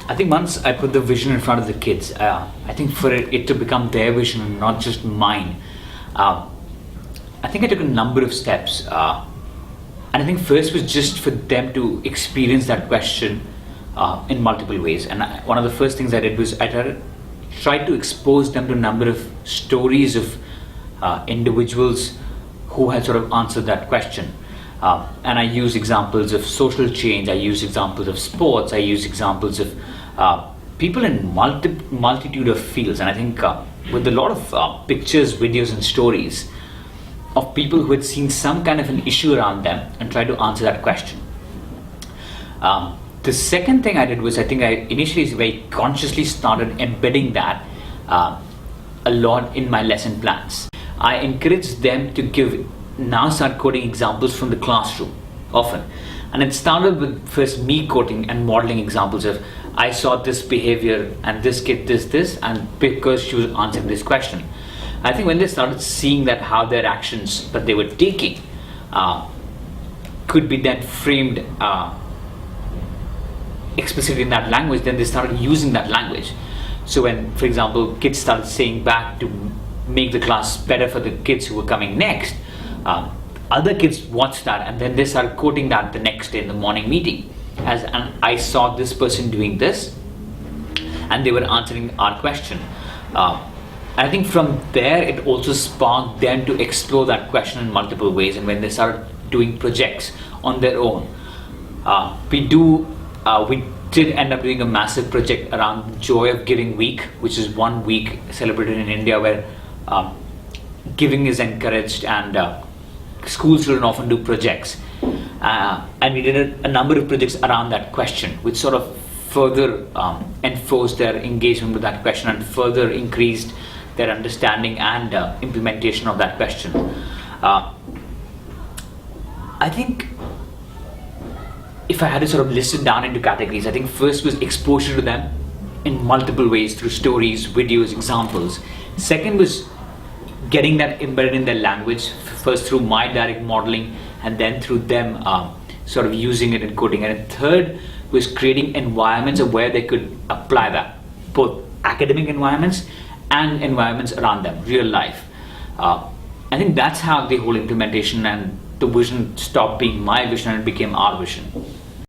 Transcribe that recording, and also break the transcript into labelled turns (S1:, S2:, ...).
S1: I think once I put the vision in front of the kids, I think for it to become their vision and not just mine, I think I took a number of steps. And I think first was just for them to experience that question in multiple ways. And one of the first things I did was I tried to expose them to a number of stories of individuals who had sort of answered that question. And I use examples of social change, I use examples of sports, I use examples of people in multitude of fields. And I think with a lot of pictures, videos and stories of people who had seen some kind of an issue around them and tried to answer that question. The second thing I did was I think I initially very consciously started embedding that a lot in my lesson plans. I encouraged them to start quoting examples from the classroom often. And it started with first me quoting and modeling examples of I saw this behavior and this kid this and because she was answering this question. I think when they started seeing that how their actions that they were taking could be then framed explicitly in that language, then they started using that language. So when, for example, kids started saying back to make the class better for the kids who were coming next, other kids watched that and then they started quoting that the next day in the morning meeting as and I saw this person doing this and they were answering our question. I think from there it also sparked them to explore that question in multiple ways, and when they started doing projects on their own, we did end up doing a massive project around Joy of Giving Week, which is 1 week celebrated in India where giving is encouraged and schools children often do projects. And we did a number of projects around that question, which sort of further enforced their engagement with that question and further increased their understanding and implementation of that question. I think if I had to sort of list it down into categories, I think first was exposure to them in multiple ways through stories, videos, examples. Second was getting that embedded in their language, first through my direct modeling and then through them sort of using it and coding. And third was creating environments of where they could apply that, both academic environments and environments around them, real life. I think that's how the whole implementation and the vision stopped being my vision and it became our vision.